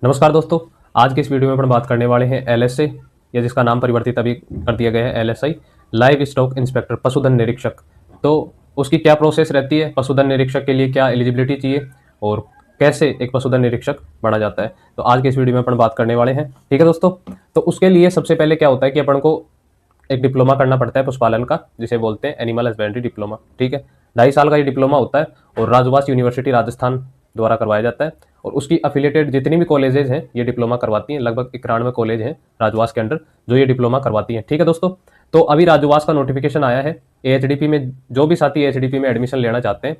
नमस्कार दोस्तों। आज के इस वीडियो में अपन बात करने वाले हैं एलएसए या जिसका नाम परिवर्तित अभी कर दिया गया है एलएसआई, लाइव स्टॉक इंस्पेक्टर, पशुधन निरीक्षक। तो उसकी क्या प्रोसेस रहती है, पशुधन निरीक्षक के लिए क्या एलिजिबिलिटी चाहिए और कैसे एक पशुधन निरीक्षक बना जाता है, तो आज के इस वीडियो में अपन बात करने वाले हैं। ठीक है दोस्तों, तो उसके लिए सबसे पहले क्या होता है कि अपन को एक डिप्लोमा करना पड़ता है पशुपालन का, जिसे बोलते हैं एनिमल हस्बेंड्री डिप्लोमा। ठीक है, 2.5 साल का ये डिप्लोमा होता है और राजवास यूनिवर्सिटी राजस्थान द्वारा करवाया जाता है। और उसकी एफिलिएटेड जितनी भी कॉलेजेज हैं ये डिप्लोमा करवाती हैं, लगभग 91 कॉलेज हैं राजवास के अंडर जो ये डिप्लोमा करवाती हैं। ठीक है दोस्तों, तो अभी राजवास का नोटिफिकेशन आया है एएचडीपी में। जो भी साथी एएचडीपी में एडमिशन लेना चाहते हैं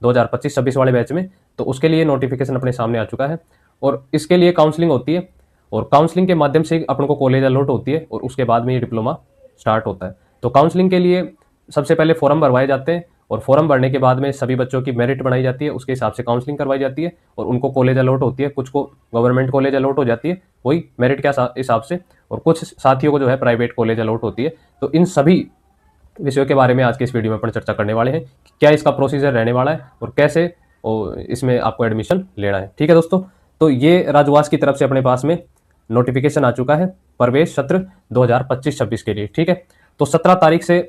2025-26 वाले बैच में, तो उसके लिए नोटिफिकेशन अपने सामने आ चुका है और इसके लिए काउंसलिंग होती है और काउंसलिंग के माध्यम से अपन को कॉलेज अलॉट होती है और उसके बाद में ये डिप्लोमा स्टार्ट होता है। तो काउंसलिंग के लिए सबसे पहले फॉर्म भरवाए जाते हैं और फॉर्म भरने के बाद में सभी बच्चों की मेरिट बनाई जाती है, उसके हिसाब से काउंसलिंग करवाई जाती है और उनको कॉलेज अलॉट होती है। कुछ को गवर्नमेंट कॉलेज अलॉट हो जाती है वही मेरिट के हिसाब से, और कुछ साथियों को जो है प्राइवेट कॉलेज अलॉट होती है। तो इन सभी विषयों के बारे में आज के इस वीडियो में अपन चर्चा करने वाले हैं कि क्या इसका प्रोसीजर रहने वाला है और कैसे इसमें आपको एडमिशन लेना है। ठीक है दोस्तों, तो ये राजवास की तरफ से अपने पास में नोटिफिकेशन आ चुका है प्रवेश सत्र 2025-26 के लिए। ठीक है, तो 17 तारीख से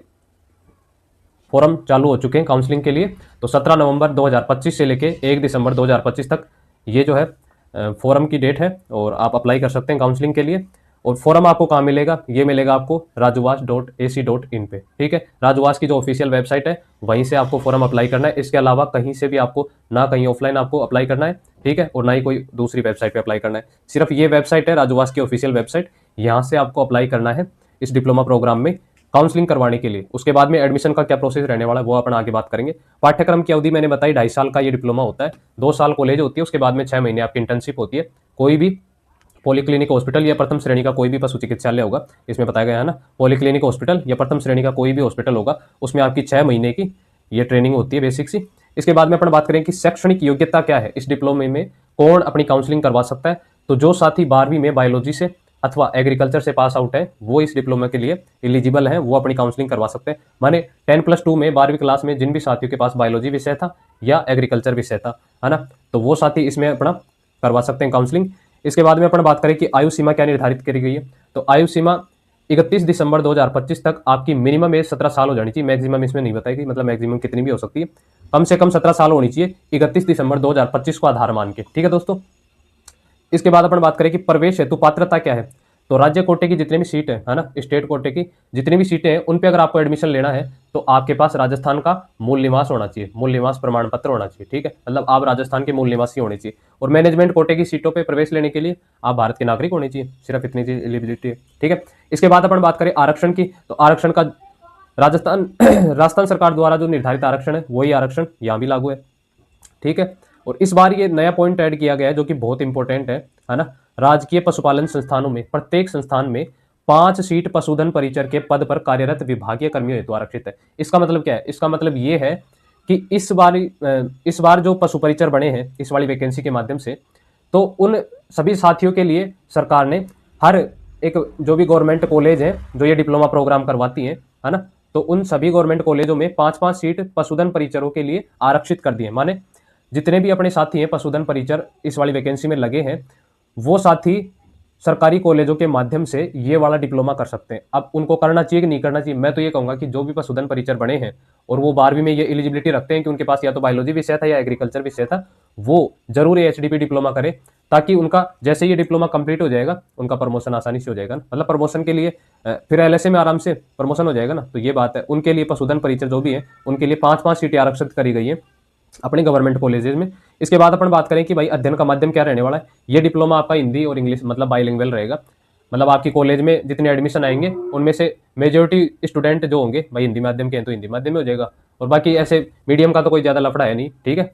फॉर्म चालू हो चुके हैं काउंसलिंग के लिए। तो 17 नवंबर 2025 से लेके 1 दिसंबर 2025 तक ये जो है फॉर्म की डेट है और आप अप्लाई कर सकते हैं काउंसलिंग के लिए। और फॉर्म आपको कहाँ मिलेगा, ये मिलेगा आपको rajwas.ac.in पे। ठीक है, राजवास की जो ऑफिशियल वेबसाइट है वहीं से आपको फॉर्म अप्लाई करना है। इसके अलावा कहीं से भी आपको ना कहीं ऑफलाइन आपको अप्लाई करना है, ठीक है, और ना ही कोई दूसरी वेबसाइट पे अप्लाई करना है। सिर्फ ये वेबसाइट है राजवास की ऑफिशियल वेबसाइट, यहाँ से आपको अप्लाई करना है इस डिप्लोमा प्रोग्राम में काउंसलिंग करवाने के लिए। उसके बाद में एडमिशन का क्या प्रोसेस रहने वाला है वो अपन आगे बात करेंगे। पाठ्यक्रम की अवधि मैंने बताई 2.5 साल का ये डिप्लोमा होता है, 2 साल कॉलेज होती है, उसके बाद में 6 महीने आपकी इंटर्नशिप होती है। कोई भी पॉलीक्लिनिक हॉस्पिटल या प्रथम श्रेणी का कोई भी पशु चिकित्सालय होगा, इसमें बताया गया है ना, पॉलीक्लिनिक हॉस्पिटल या प्रथम श्रेणी का कोई भी हॉस्पिटल होगा, उसमें आपकी 6 महीने की ये ट्रेनिंग होती है बेसिक सी। इसके बाद में अपन बात करें कि शैक्षणिक योग्यता क्या है, इस डिप्लोमे में कौन अपनी काउंसलिंग करवा सकता है। तो जो साथी 12वीं में बायोलॉजी से अथवा एग्रीकल्चर से पास आउट है वो इस डिप्लोमा के लिए एलिजिबल है, वो अपनी काउंसलिंग करवा सकते हैं। माने 10+2 में 12वीं क्लास में जिन भी साथियों के पास बायोलॉजी विषय था या एग्रीकल्चर विषय था, है ना, तो वो साथी इसमें अपना करवा सकते हैं काउंसलिंग। इसके बाद में अपन बात करें कि आयु सीमा क्या निर्धारित करी गई है। तो आयु सीमा 31 दिसंबर 2025 तक आपकी मिनिमम एज 17 साल हो जानी चाहिए। मैक्सिमम इसमें नहीं बताएगी, मतलब मैक्सिमम कितनी भी हो सकती है, कम से कम 17 साल होनी चाहिए 31 दिसंबर 2025 को आधार मान के। ठीक है दोस्तों, इसके बाद अपन बात करें कि प्रवेश हेतु पात्रता क्या है। तो राज्य कोटे की जितनी भी सीट है ना, स्टेट कोटे की जितनी भी सीटें हैं उन पे अगर आपको एडमिशन लेना है तो आपके पास राजस्थान का मूल निवास होना चाहिए, मूल निवास प्रमाण पत्र होना चाहिए। ठीक है, मतलब आप राजस्थान के मूल निवासी होने चाहिए। और मैनेजमेंट कोटे की सीटों पे प्रवेश लेने के लिए आप भारत के नागरिक होने चाहिए, सिर्फ इतनी एलिजिबिलिटी है। ठीक है, इसके बाद अपन बात करें आरक्षण की, तो आरक्षण का राजस्थान राजस्थान सरकार द्वारा जो निर्धारित आरक्षण है वही आरक्षण यहाँ भी लागू है। ठीक है, और इस बार ये नया पॉइंट ऐड किया गया है जो कि बहुत इंपॉर्टेंट है ना, राजकीय पशुपालन संस्थानों में प्रत्येक संस्थान में 5 सीट पशुधन परिचर के पद पर कार्यरत विभागीय कर्मियों हेतु आरक्षित है। इसका मतलब क्या है, इसका मतलब ये है कि इस बार जो पशु परिचर बने हैं इस वाली वैकेंसी के माध्यम से, तो उन सभी साथियों के लिए सरकार ने हर एक जो भी गवर्नमेंट कॉलेज है जो ये डिप्लोमा प्रोग्राम करवाती है ना, तो उन सभी गवर्नमेंट कॉलेजों में 5-5 सीट पशुधन परिचरों के लिए आरक्षित कर दिए। माने जितने भी अपने साथी हैं पशुधन परिचर इस वाली वैकेंसी में लगे हैं, वो साथी सरकारी कॉलेजों के माध्यम से ये वाला डिप्लोमा कर सकते हैं। अब उनको करना चाहिए कि नहीं करना चाहिए, मैं तो ये कहूंगा कि जो भी पशुधन परिचर बने हैं और वो 12वीं में ये एलिजिबिलिटी रखते हैं कि उनके पास या तो बायोलॉजी विषय था या एग्रीकल्चर विषय था, वो जरूर एचडीपी डिप्लोमा करे, ताकि उनका जैसे ये डिप्लोमा कंप्लीट हो जाएगा उनका प्रमोशन आसानी से हो जाएगा। मतलब प्रमोशन के लिए फिर एलएसए में आराम से प्रमोशन हो जाएगा ना, तो ये बात है। उनके लिए पशुधन परिचर जो भी है उनके लिए 5-5 सीटें आरक्षित करी गई है अपने गवर्नमेंट कॉलेजेस में। इसके बाद अपन बात करें कि भाई अध्ययन का माध्यम क्या रहने वाला है। ये डिप्लोमा आपका हिंदी और इंग्लिश मतलब बाइलिंगुअल रहेगा। मतलब आपकी कॉलेज में जितने एडमिशन आएंगे उनमें से मेजोरिटी स्टूडेंट जो होंगे भाई हिंदी माध्यम के हैं तो हिंदी माध्यम में हो जाएगा, और बाकी ऐसे मीडियम का तो कोई ज़्यादा लफड़ा है नहीं। ठीक है,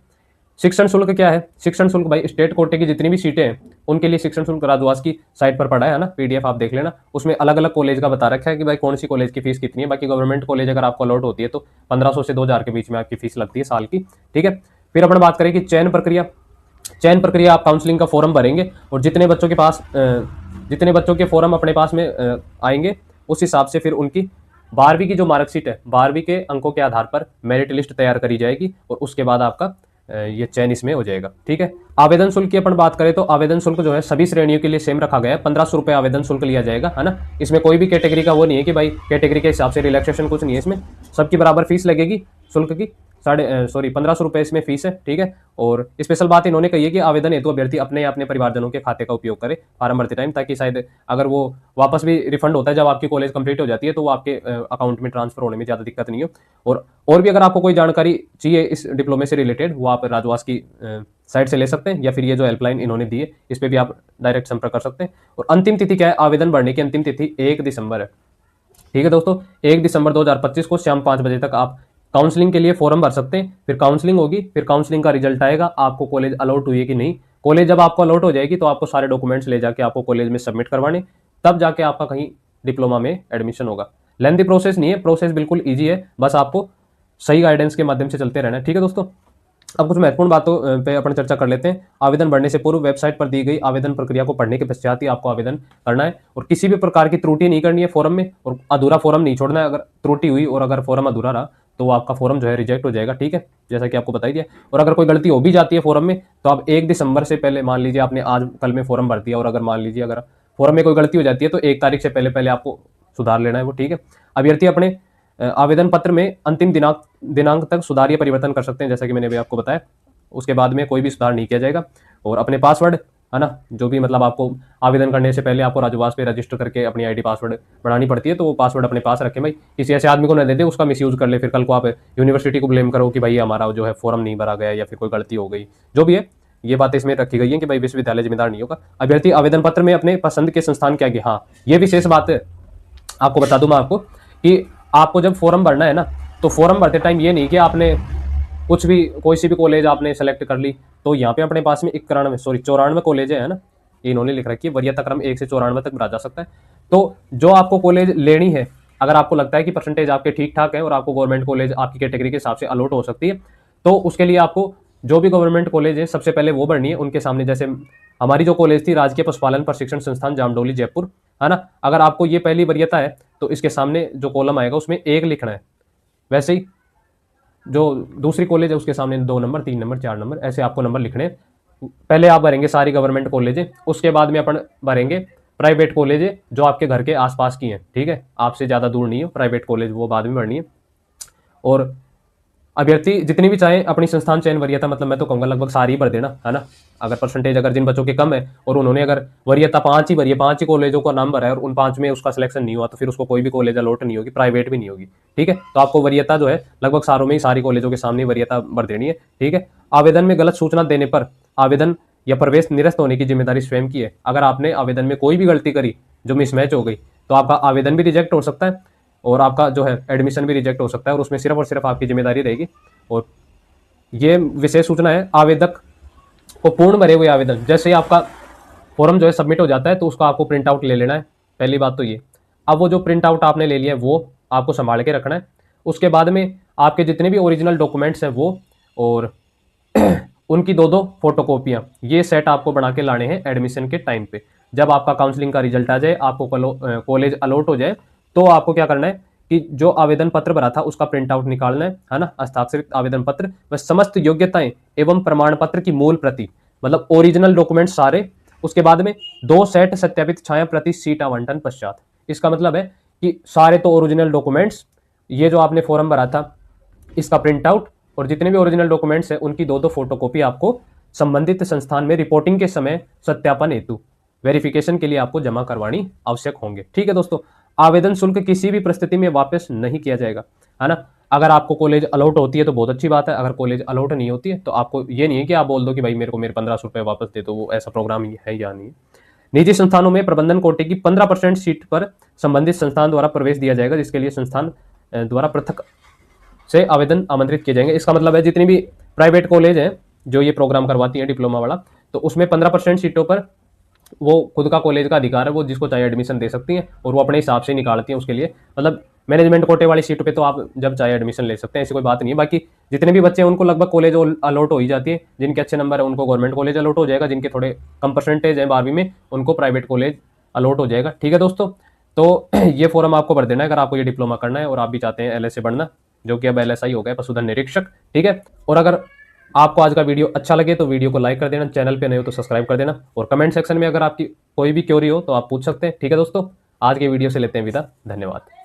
शिक्षण शुल्क क्या है, शिक्षण शुल्क भाई स्टेट कोटे की जितनी भी सीटें हैं उनके लिए शिक्षण शुल्क राजवास की साइट पर पड़ा है ना, पीडीएफ आप देख लेना, उसमें अलग अलग कॉलेज का बता रखा है कि भाई कौन सी कॉलेज की फीस कितनी है। बाकी गवर्नमेंट कॉलेज अगर आपको अलॉट होती है तो 1500 से 2000 के बीच में आपकी फीस लगती है साल की। ठीक है, फिर अपन बात करें कि चयन प्रक्रिया आप काउंसलिंग का फॉर्म भरेंगे और जितने बच्चों के फॉर्म अपने पास में आएंगे उस हिसाब से फिर उनकी 12वीं की जो मार्कशीट है 12वीं के अंकों के आधार पर मेरिट लिस्ट तैयार करी जाएगी और उसके बाद आपका ये चयन इसमें हो जाएगा। ठीक है, आवेदन शुल्क की अपन बात करें तो आवेदन शुल्क जो है सभी श्रेणियों के लिए सेम रखा गया है, 1500 रुपये आवेदन शुल्क लिया जाएगा, है ना। इसमें कोई भी कैटेगरी का वो नहीं है कि भाई कैटेगरी के हिसाब से रिलैक्सेशन कुछ नहीं है, इसमें सबकी बराबर फीस लगेगी शुल्क की। 1500 रुपये इसमें फीस है। ठीक है, और स्पेशल बात इन्होंने कही है कि आवेदन हेतु अभ्यर्थी अपने या अपने परिवारजनों के खाते का उपयोग करे फॉर्म भरते टाइम, ताकि शायद अगर वो वापस भी रिफंड होता है जब आपकी कॉलेज कंप्लीट हो जाती है तो वो आपके अकाउंट में ट्रांसफर होने में ज़्यादा दिक्कत नहीं हो। और भी अगर आपको कोई जानकारी चाहिए इस डिप्लोमे से रिलेटेड, वो आप राजवास की साइट से ले सकते हैं, या फिर ये जो हेल्पलाइन इन्होंने दी है इस पर भी आप डायरेक्ट संपर्क कर सकते हैं। और अंतिम तिथि क्या है, आवेदन भरने की अंतिम तिथि 1 दिसंबर है। ठीक है दोस्तों, 1 दिसंबर 2025 को शाम 5 बजे तक आप काउंसलिंग के लिए फॉर्म भर सकते हैं। फिर काउंसलिंग होगी, फिर काउंसलिंग का रिजल्ट आएगा, आपको कॉलेज अलॉट हुई है कि नहीं। कॉलेज जब आपको अलॉट हो जाएगी तो आपको सारे डॉक्यूमेंट्स ले जाके आपको कॉलेज में सबमिट करवाने, तब जाके आपका कहीं डिप्लोमा में एडमिशन होगा। लेंथी प्रोसेस नहीं है, प्रोसेस बिल्कुल ईजी है, बस आपको सही गाइडेंस के माध्यम से चलते रहना है। ठीक है दोस्तों, अब कुछ महत्वपूर्ण बातों पे अपन चर्चा कर लेते हैं। आवेदन भरने से पूर्व वेबसाइट पर दी गई आवेदन प्रक्रिया को पढ़ने के पश्चात ही आपको आवेदन करना है, और किसी भी प्रकार की त्रुटि नहीं करनी है फॉर्म में, और अधूरा फॉर्म नहीं छोड़ना है। अगर त्रुटि हुई और अगर फॉर्म अधूरा रहा तो आपका फॉर्म जो है रिजेक्ट हो जाएगा। ठीक है, जैसा कि आपको बताई दिया। और अगर कोई गलती हो भी जाती है फॉर्म में तो आप 1 दिसंबर से पहले, मान लीजिए आपने आज कल में फॉर्म भर दिया, और अगर मान लीजिए अगर फॉर्म में कोई गलती हो जाती है तो 1 तारीख से पहले पहले आपको सुधार लेना है वो। ठीक है, अभ्यर्थी अपने आवेदन पत्र में अंतिम दिनांक तक सुधार या परिवर्तन कर सकते हैं, जैसा कि मैंने अभी आपको बताया। उसके बाद में कोई भी सुधार नहीं किया जाएगा। और अपने पासवर्ड, है ना, जो भी मतलब आपको आवेदन करने से पहले आपको राजवास पे रजिस्टर करके अपनी आईडी पासवर्ड बनानी पड़ती है, तो वो पासवर्ड अपने पास रखें भाई, किसी ऐसे आदमी को न दे दे उसका मिसयूज कर ले, फिर कल को आप यूनिवर्सिटी को ब्लेम करो कि भाई हमारा जो है फॉर्म नहीं भरा गया या फिर कोई गलती हो गई। जो भी है ये बातें इसमें रखी गई है कि भाई विश्वविद्यालय जिम्मेदार नहीं होगा। अभ्यर्थी आवेदन पत्र में अपने पसंद के संस्थान के आगे, हाँ ये विशेष बात है, आपको बता दूं मैं आपको कि आपको जब फॉर्म भरना है ना, तो फॉर्म भरते टाइम ये नहीं कि आपने कुछ भी कोई सी भी कॉलेज आपने सेलेक्ट कर ली। तो यहाँ पे अपने पास में 94 कॉलेज है ना, ये इन्होंने लिख रखी है, वरीयता क्रम 1 से 94 तक भरा जा सकता है। तो जो आपको कॉलेज लेनी है, अगर आपको लगता है कि परसेंटेज आपके ठीक ठाक है और आपको गवर्नमेंट कॉलेज आपकी कैटेगरी के हिसाब से अलॉट हो सकती है, तो उसके लिए आपको जो भी गवर्नमेंट कॉलेज है सबसे पहले वो भरनी है उनके सामने। जैसे हमारी जो कॉलेज थी राजकीय पशुपालन प्रशिक्षण संस्थान जामडौली जयपुर, है ना, अगर आपको ये पहली वरीयता है तो इसके सामने जो कॉलम आएगा उसमें 1 लिखना है। वैसे ही जो दूसरी कॉलेज है उसके सामने 2 नंबर, 3 नंबर, 4 नंबर, ऐसे आपको नंबर लिखने हैं। पहले आप भरेंगे सारी गवर्नमेंट कॉलेज है, उसके बाद में अपन भरेंगे प्राइवेट कॉलेज है जो आपके घर के आसपास की हैं। ठीक है, आपसे ज़्यादा दूर नहीं हो प्राइवेट कॉलेज, वो बाद में भरनी है। और अभ्यर्थी जितनी भी चाहे अपनी संस्थान चयन वरीयता, मतलब मैं तो कहूँगा लगभग सारी ही भर देना, है ना। अगर परसेंटेज अगर जिन बच्चों के कम है और उन्होंने अगर वरीयता 5 ही भरी है, 5 ही कॉलेजों का नाम भरा है और उन 5 में उसका सिलेक्शन नहीं हुआ, तो फिर उसको कोई भी कॉलेज अलॉट नहीं होगी, प्राइवेट भी नहीं होगी। ठीक है, तो आपको वरीयता जो है लगभग सारों में ही सारी कॉलेजों के सामने वरीयता भर देनी है। ठीक है, आवेदन में गलत सूचना देने पर आवेदन या प्रवेश निरस्त होने की जिम्मेदारी स्वयं की है। अगर आपने आवेदन में कोई भी गलती करी जो मिसमैच हो गई तो आपका आवेदन भी रिजेक्ट हो सकता है और आपका जो है एडमिशन भी रिजेक्ट हो सकता है, और उसमें सिर्फ और सिर्फ आपकी जिम्मेदारी रहेगी। और ये विशेष सूचना है, आवेदक को पूर्ण भरे हुए आवेदन, जैसे ही आपका फॉर्म जो है सबमिट हो जाता है तो उसका आपको प्रिंट आउट ले लेना है। पहली बात तो ये, अब वो जो प्रिंट आउट आपने ले लिया है वो आपको संभाल के रखना है। उसके बाद में आपके जितने भी ओरिजिनल डॉक्यूमेंट्स हैं वो, और उनकी 2-2 फोटोकॉपियाँ, ये सेट आपको बना के लाने हैं एडमिशन के टाइम पे। जब आपका काउंसलिंग का रिजल्ट आ जाए, आपको कॉलेज अलॉट हो जाए, तो आपको क्या करना है कि जो आवेदन पत्र भरा था उसका प्रिंट आउट निकालना है ना, हस्ताक्षरित आवेदन पत्र व समस्त योग्यताएं एवं प्रमाण पत्र की मूल प्रति, मतलब ओरिजिनल डॉक्यूमेंट सारे। उसके बाद में 2 सेट सत्यापित छाया प्रति सीट आवंटन पश्चात। इसका मतलब है कि सारे तो ओरिजिनल डॉक्यूमेंट्स, ये जो आपने फॉर्म भरा था इसका प्रिंट आउट, और जितने भी ओरिजिनल डॉक्यूमेंट्स हैं उनकी 2-2 फोटोकॉपी आपको संबंधित संस्थान में रिपोर्टिंग के समय सत्यापन हेतु वेरिफिकेशन के लिए आपको जमा करवानी आवश्यक होंगे। ठीक है दोस्तों, आवेदन शुल्क किसी भी परिस्थिति में वापस नहीं किया जाएगा, है ना। अगर आपको कॉलेज अलॉट होती है तो बहुत अच्छी बात है, अगर कॉलेज अलॉट नहीं होती है तो आपको ये नहीं है कि आप बोल दो कि भाई मेरे को मेरे 1500 रुपये वापस दे दो, वो ऐसा प्रोग्राम ही है या नहीं। निजी संस्थानों में प्रबंधन कोटे की 15% सीट पर संबंधित संस्थान द्वारा प्रवेश दिया जाएगा, जिसके लिए संस्थान द्वारा पृथक से आवेदन आमंत्रित किए जाएंगे। इसका मतलब है जितनी भी प्राइवेट कॉलेज हैं जो ये प्रोग्राम करवाती हैं डिप्लोमा वाला, तो उसमें 15% सीटों पर वो खुद का कॉलेज का अधिकार है, वो जिसको चाहे एडमिशन दे सकती हैं और वो अपने हिसाब से निकालती हैं उसके लिए। मतलब मैनेजमेंट कोटे वाली सीट पे तो आप जब चाहे एडमिशन ले सकते हैं, ऐसी कोई बात नहीं है। बाकी जितने भी बच्चे हैं उनको लगभग कॉलेज अलॉट हो ही जाती है। जिनके अच्छे नंबर है उनको गवर्नमेंट कॉलेज अलॉट हो जाएगा, जिनके थोड़े कम परसेंटेज है 12वीं में उनको प्राइवेट कॉलेज अलॉट हो जाएगा। ठीक है दोस्तों, तो ये फॉर्म आपको भर देना है अगर आपको ये डिप्लोमा करना है और आप भी चाहते हैं LS से बढ़ना, जो कि अब LSI हो गया, पशुधन निरीक्षक। ठीक है, और अगर आपको आज का वीडियो अच्छा लगे तो वीडियो को लाइक कर देना, चैनल पे नए हो तो सब्सक्राइब कर देना, और कमेंट सेक्शन में अगर आपकी कोई भी क्वेरी हो तो आप पूछ सकते हैं। ठीक है दोस्तों, आज के वीडियो से लेते हैं विदा, धन्यवाद।